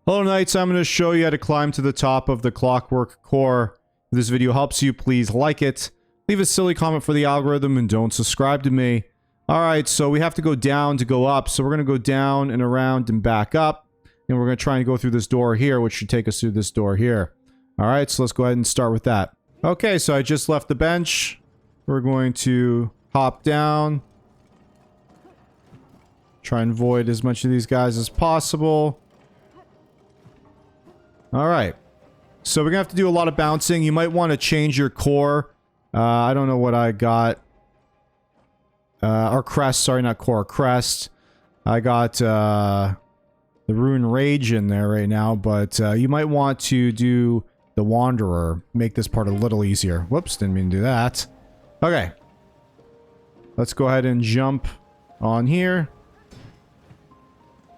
Hello Knights, I'm going to show you how to climb to the top of the Clockwork core. If this video helps you, please like it, leave a silly comment for the algorithm, and don't subscribe to me. Alright, so we have to go down to go up, so we're going to go down and around and back up, and we're going to try and go through this door here, which should take us through this door here. Alright, so let's go ahead and start with that. Okay, so I just left the bench. We're going to hop down. Try and avoid as much of these guys as possible. Alright. So we're going to have to do a lot of bouncing. You might want to change your core. I don't know what I got. Or crest, sorry, not core, crest. I got the Rune Rage in there right now, but you might want to do the Wanderer. Make this part a little easier. Whoops, didn't mean to do that. Okay. Let's go ahead and jump on here.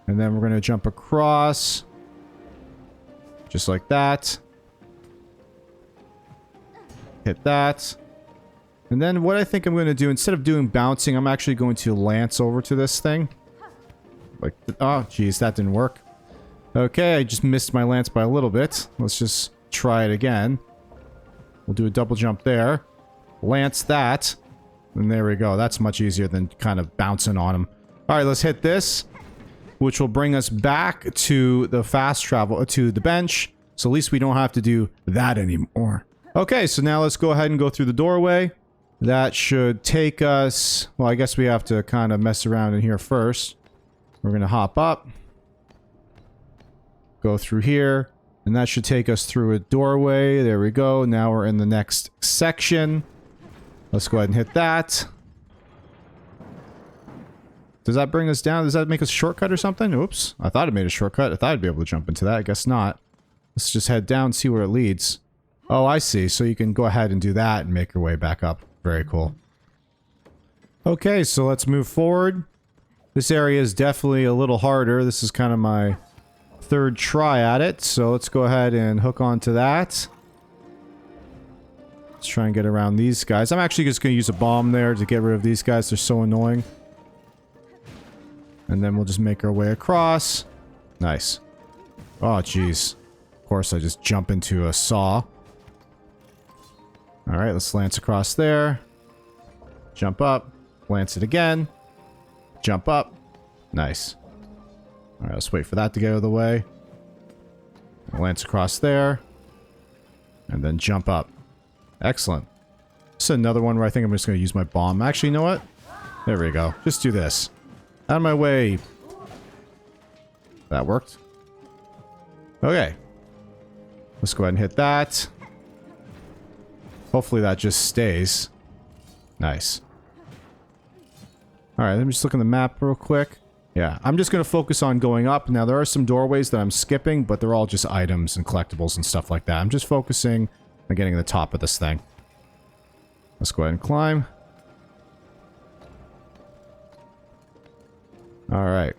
And then we're going to jump across. Just like that. Hit that. And then what I think I'm going to do, instead of doing bouncing, I'm actually going to lance over to this thing. Like, oh, geez, that didn't work. Okay, I just missed my lance by a little bit. Let's just try it again. We'll do a double jump there. Lance that. And there we go. That's much easier than kind of bouncing on him. Alright, let's hit this, which will bring us back to the fast travel, to the bench. So at least we don't have to do that anymore. Okay, so now let's go ahead and go through the doorway. That should take us... Well, I guess we have to kind of mess around in here first. We're going to hop up. Go through here. And that should take us through a doorway. There we go. Now we're in the next section. Let's go ahead and hit that. Does that bring us down? Does that make us a shortcut or something? Oops. I thought it made a shortcut. I thought I'd be able to jump into that. I guess not. Let's just head down and see where it leads. Oh, I see. So you can go ahead and do that and make your way back up. Very cool. Okay, so let's move forward. This area is definitely a little harder. This is kind of my third try at it. So let's go ahead and hook onto that. Let's try and get around these guys. I'm actually just going to use a bomb there to get rid of these guys. They're so annoying. And then we'll just make our way across. Nice. Oh, jeez. Of course, I just jump into a saw. Alright, let's lance across there. Jump up. Lance it again. Jump up. Nice. Alright, let's wait for that to get out of the way. Lance across there. And then jump up. Excellent. This is another one where I think I'm just going to use my bomb. Actually, you know what? There we go. Just do this. Out of my way. That worked. Okay. Let's go ahead and hit that. Hopefully that just stays. Nice. Alright, let me just look at the map real quick. Yeah, I'm just going to focus on going up. Now, there are some doorways that I'm skipping, but they're all just items and collectibles and stuff like that. I'm just focusing on getting to the top of this thing. Let's go ahead and climb. Alright.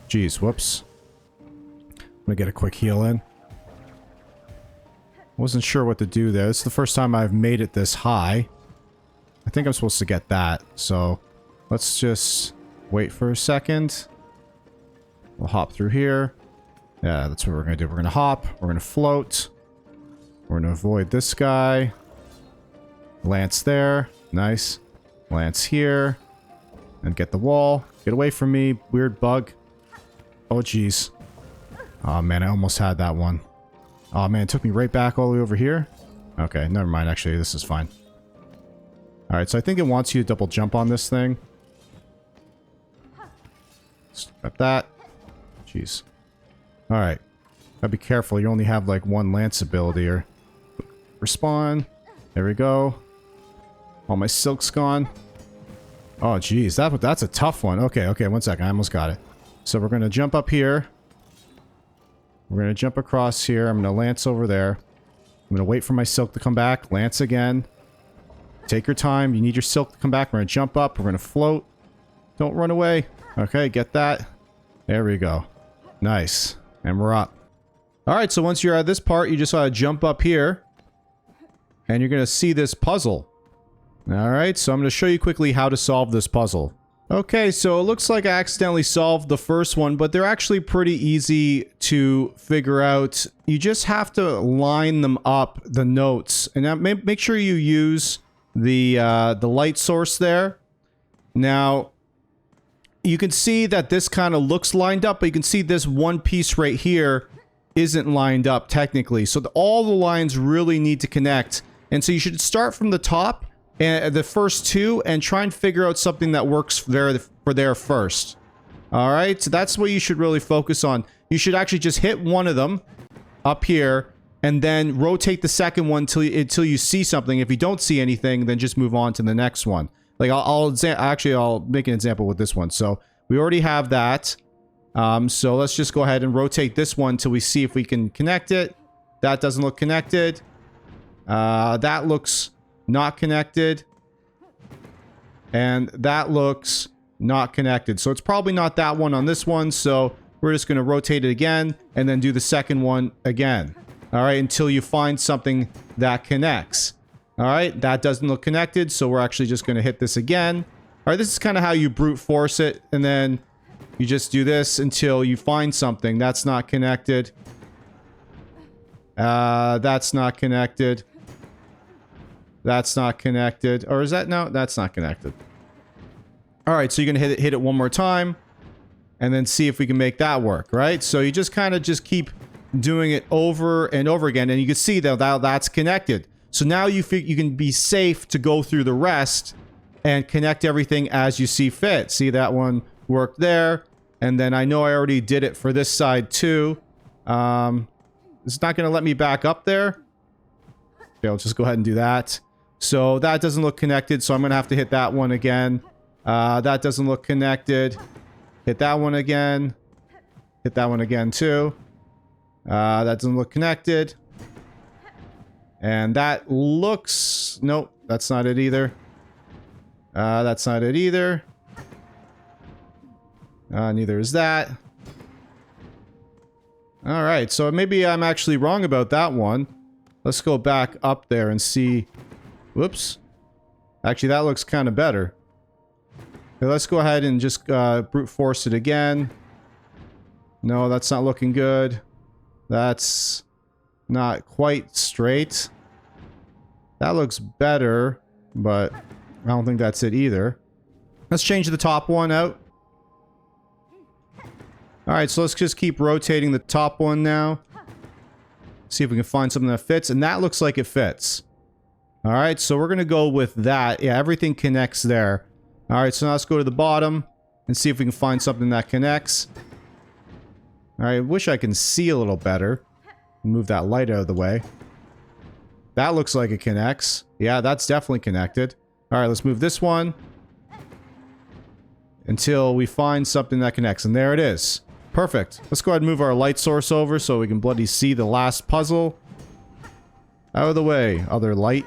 Jeez, whoops. I'm gonna get a quick heal in. Wasn't sure what to do there. This is the first time I've made it this high. I think I'm supposed to get that, so let's just wait for a second. We'll hop through here. Yeah, that's what we're gonna do. We're gonna hop, we're gonna float. We're gonna avoid this guy. Lance there. Nice. Lance here. And get the wall. Get away from me, weird bug. Oh, jeez. Oh, man, I almost had that one. Oh, man, it took me right back all the way over here. Okay, never mind. Actually, this is fine. Alright, so I think it wants you to double jump on this thing. Let's grab that. Jeez. Alright. Gotta be careful. You only have, like, one lance ability or... Respawn. There we go. All my silk's gone. Oh, geez. That's a tough one. Okay, okay, one second. I almost got it. So we're going to jump up here. We're going to jump across here. I'm going to lance over there. I'm going to wait for my silk to come back. Lance again. Take your time. You need your silk to come back. We're going to jump up. We're going to float. Don't run away. Okay, get that. There we go. Nice. And we're up. Alright, so once you're at this part, you just want to jump up here. And you're going to see this puzzle. Alright, so I'm going to show you quickly how to solve this puzzle. Okay, so it looks like I accidentally solved the first one, but they're actually pretty easy to figure out. You just have to line them up, the notes, and make sure you use the light source there. Now, you can see that this kind of looks lined up, but you can see this one piece right here isn't lined up technically. So all the lines really need to connect, and so you should start from the top and the first two and try and figure out something that works for there first. All right, so that's what you should really focus on. You should actually just hit one of them up here and then rotate the second one until you see something. If you don't see anything, then just move on to the next one. Like I'll make an example with this one. So we already have that. So let's just go ahead and rotate this one till we see if we can connect it. That doesn't look connected. That looks not connected, and that looks not connected, so it's probably not that one on this one. So we're just going to rotate it again and then do the second one again. All right, until you find something that connects. All right, that doesn't look connected, so we're actually just going to hit this again. All right, this is kind of how you brute force it, and then you just do this until you find something that's not connected. That's not connected. That's not connected. Or is that? No, that's not connected. All right, so you're going to hit it one more time and then see if we can make that work, right? So you just kind of keep doing it over and over again, and you can see that that's connected. So now you can be safe to go through the rest and connect everything as you see fit. See, that one worked there, and then I know I already did it for this side too. It's not going to let me back up there. Okay, I'll just go ahead and do that. So that doesn't look connected, so I'm going to have to hit that one again. That doesn't look connected. Hit that one again. Hit that one again too. That doesn't look connected. And that looks... Nope, that's not it either. That's not it either. Neither is that. Alright, so maybe I'm actually wrong about that one. Let's go back up there and see... Whoops. Actually, that looks kind of better. Okay, let's go ahead and just brute force it again. No, that's not looking good. That's not quite straight. That looks better, but I don't think that's it either. Let's change the top one out. Alright, so let's just keep rotating the top one now. See if we can find something that fits, and that looks like it fits. Alright, so we're going to go with that. Yeah, everything connects there. Alright, so now let's go to the bottom and see if we can find something that connects. Alright, I wish I can see a little better. Move that light out of the way. That looks like it connects. Yeah, that's definitely connected. Alright, let's move this one until we find something that connects. And there it is. Perfect. Let's go ahead and move our light source over so we can bloody see the last puzzle. Out of the way, other light.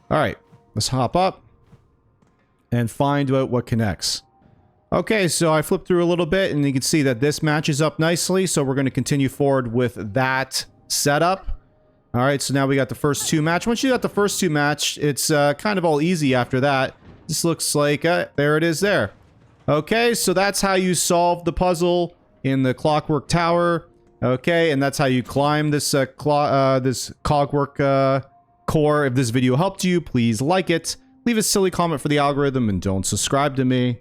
Alright, let's hop up and find out what connects. Okay, so I flipped through a little bit and you can see that this matches up nicely, so we're going to continue forward with that setup. Alright, so now we got the first two match. Once you got the first two match, it's kind of all easy after that. This looks like, there it is there. Okay, so that's how you solve the puzzle in the Clockwork Tower. Okay, and that's how you climb this this Cogwork core. If this video helped you, please like it, leave a silly comment for the algorithm, and don't subscribe to me.